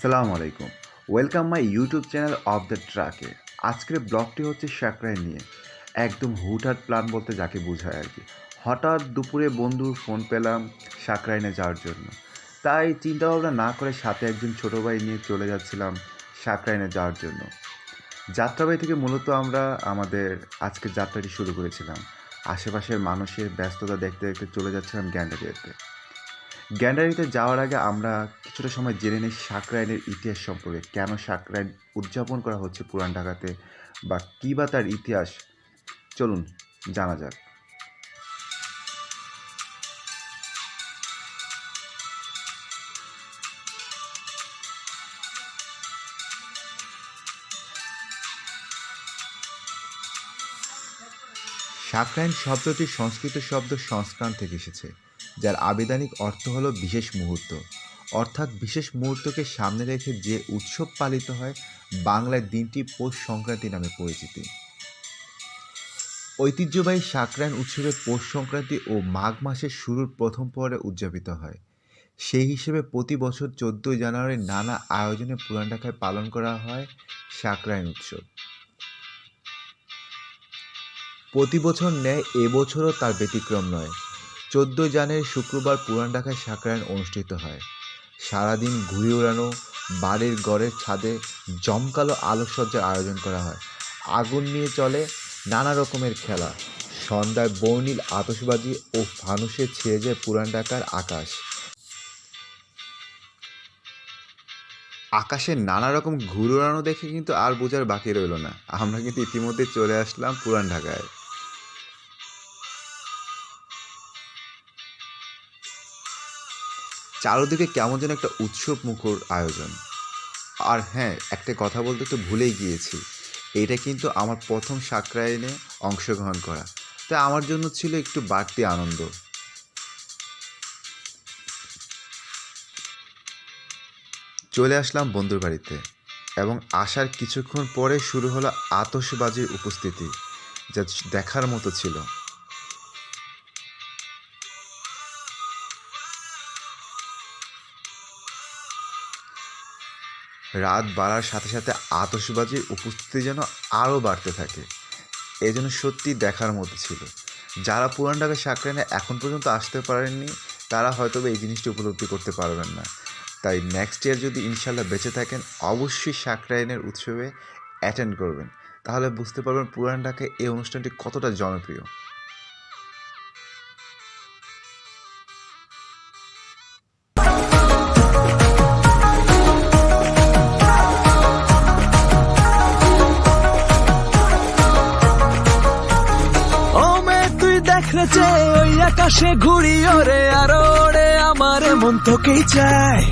আসসালামু আলাইকুম, welcome my YouTube channel of the ট্রাকে। আজকের ব্লগটি হচ্ছে সাকরাইন নিয়ে। একদম হুটহাট প্ল্যান বলতে যাকে বোঝায় আর কি। হঠাৎ দুপুরে বন্ধুর ফোন পেলাম সাকরাইনে যাওয়ার জন্য, তাই চিন্তাভাবনা না করে সাথে একজন ছোটো ভাই নিয়ে চলে যাচ্ছিলাম সাকরাইনে যাওয়ার জন্য। যাত্রাবাড়ি থেকে মূলত আমরা আমাদের আজকের যাত্রাটি শুরু করেছিলাম। আশেপাশের মানুষের ব্যস্ততা দেখতে দেখতে চলে যাচ্ছিলাম গ্যান্ডারিয়াতে। গ্যান্ডারিতে যাওয়ার আগে আমরা কিছুটা সময় জেনে নিই সাকরাইনের ইতিহাস সম্পর্কে। কেন সাকরাইন উদযাপন করা হচ্ছে পুরান ঢাকাতে, বা কী বা তার ইতিহাস, চলুন জানা যাক। সাকরাইন শব্দটি সংস্কৃত শব্দ সংস্করণ থেকে এসেছে, যার আবিধানিক অর্থ হলো বিশেষ মুহূর্ত, অর্থাৎ বিশেষ মুহূর্তকে সামনে রেখে যে উৎসব পালিত হয়। বাংলায় দিনটি পৌষ সংক্রান্তি নামে পরিচিতি। ঐতিহ্যবাহী সাকরাইন উৎসবে পৌষ সংক্রান্তি ও মাঘ মাসের শুরুর প্রথম পরে উদযাপিত হয়। সেই হিসেবে প্রতি বছর 14 জানুয়ারি নানা আয়োজনে পুরান ঢাকায় পালন করা হয় সাকরাইন উৎসব। প্রতি বছর ন্যায় এবছরও তার ব্যতিক্রম নয়। 14 জানুয়ারি শুক্রবার পুরান ঢাকায় সাকরাইন অনুষ্ঠিত হয়। সারাদিন ঘুড়ি ওড়ানো, বাড়ির ঘরের ছাদে জমকালো আলোকসজ্জার আয়োজন করা হয়। আগুন নিয়ে চলে নানা রকমের খেলা। সন্ধ্যায় বর্ণিল আতশবাজি ও ফানুসে ছেয়ে যায় পুরান ঢাকার আকাশ। আকাশে নানা রকম ঘুড়ি ওড়ানো দেখে কিন্তু আর বোঝার বাকি রইল না, আমরা কিন্তু ইতিমধ্যে চলে আসলাম পুরান ঢাকায়। চারদিকে কেমন যেন একটা উৎসব মুখর আয়োজন। আর হ্যাঁ, একটা কথা বলতে তো ভুলেই গিয়েছি, এটা কিন্তু আমার প্রথম সাকরাইনে অংশগ্রহণ করা, তাই আমার জন্য ছিল একটু বাড়তি আনন্দ। চলে আসলাম বন্ধুর বাড়িতে এবং আসার কিছুক্ষণ পরে শুরু হলো আতশবাজির উপস্থিতি, যা দেখার মতো ছিল। রাত বাড়ার সাথে সাথে আতশবাজির উপস্থিতি যেন আরও বাড়তে থাকে, এই জন্য সত্যি দেখার মতো ছিল। যারা পুরান ঢাকা সাকরাইনে এখন পর্যন্ত আসতে পারেননি, তারা হয়তো এই জিনিসটি উপলব্ধি করতে পারবেন না। তাই নেক্সট ইয়ার যদি ইনশাল্লাহ বেঁচে থাকেন, অবশ্যই সাকরাইনের উৎসবে অ্যাটেন্ড করবেন, তাহলে বুঝতে পারবেন পুরান ঢাকায় এই অনুষ্ঠানটি কতটা জনপ্রিয়। ওই আকাশে ঘুড়ি ওরে আর ওরে, আমার মন তোকেই চায়।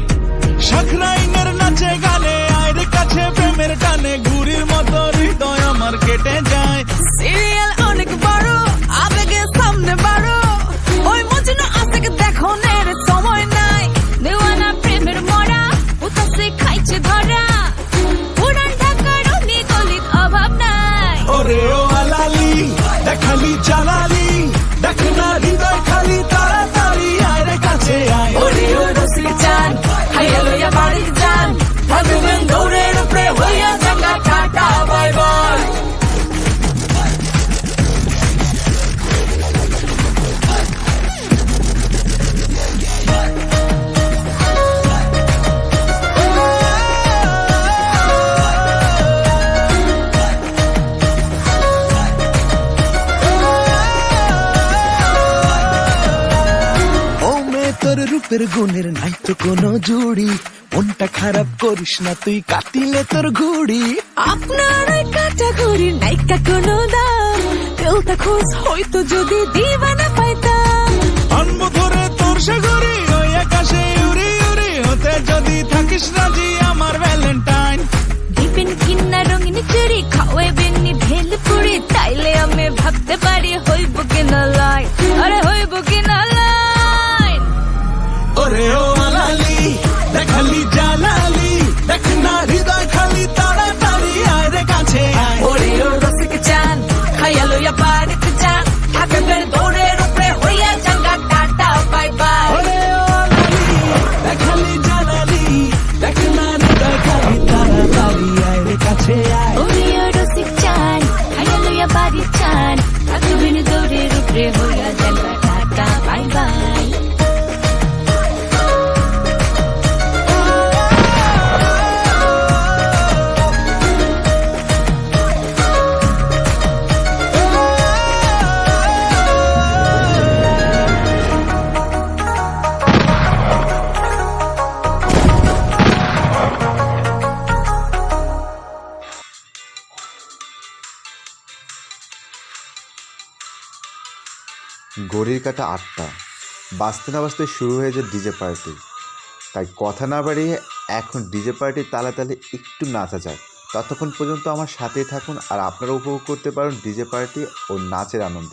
সাকরাইনের নাচে গানে আয়ের কাছে প্রেমের টানে, ঘুড়ির মতো হৃদয় আমার কেটে যায়। সিরিয়াল অনেক বড়, আবেগে সামনে বাড়ো, ওই মজনু আবেগ দেখো নের সময় নাই। দেওয়ানা প্রেমের মরা উতাসে খাইছে ধরা, পুরান ঢাকার অনেক গলিত অভাব নাই। ওরে ও আলালি দেখালি জালালি, দেখনা হৃদয় খালি তাড়াতাড়ি আয় কাছে আয়। ওরে ও রসিক চান খাইয়া লইয়া বাড়ির যান, ভাববেন দৌড়ের উপরে হইয়া জায়গা টাটা বাই বাই। রূপের গুণের নাই তো কোনো জুড়ি, মনটা খারাপ করিস না তুই, কাটিলে তোর ঘুড়ি। আপনার ওই কাটা ঘুড়ি নাইকা কোনো দাম, তেলটা খোঁজ হয়তো যদি দিবানা পাইতাম। আনবো ধরে তোর সে ঘুড়ি ওই আকাশে উড়ি উড়ি, হতে যদি থাকিস রাজি আমার ভ্যালেন্টাইন। দিবেন কিনা রঙিন চুড়ি, খাওয়াইবেন নি ভেল পুরি, তাইলে আমি ভাবতে পারি হইব কিনা লাই, আরে হইব কিনা লাই। ওরে ও আলালি দেখালি জালালি, দেখনা হৃদয় খালি তাড়াতাড়ি আয় রে কাছে আয়। ওরে ও রসিক চান খাইয়া লইয়া বাড়িতে যান, থাকবেন দৌড়ের উপরে হইয়া জায়গা টাটা বাই বাই। ওরে ও আলালি দেখালি জালালি, দেখনা হৃদয় ঘড়ির কাঁটা 8টা, বাজতে না বাজতে শুরু হয়ে যায় ডিজে পার্টি। তাই কথা না বাড়িয়ে এখন ডিজে পার্টির তালে তালে একটু নাচা যাক। ততক্ষণ পর্যন্ত আমার সাথেই থাকুন আর আপনারা উপভোগ করতে পারেন ডিজে পার্টি ও নাচের আনন্দ।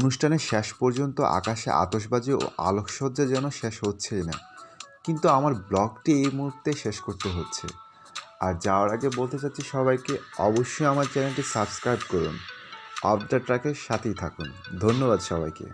অনুষ্ঠানের শেষ পর্যন্ত আকাশে আতশবাজি ও আলোকসজ্জা যেন শেষ হচ্ছেই না, কিন্তু আমার ব্লগটি এই মুহূর্তে শেষ করতে হচ্ছে। আর যাওয়ার আগে বলতে চাচ্ছি সবাইকে অবশ্যই আমার চ্যানেলটি সাবস্ক্রাইব করুন, অফ দ্য ট্র্যাকের সাথেই থাকুন। ধন্যবাদ সবাইকে।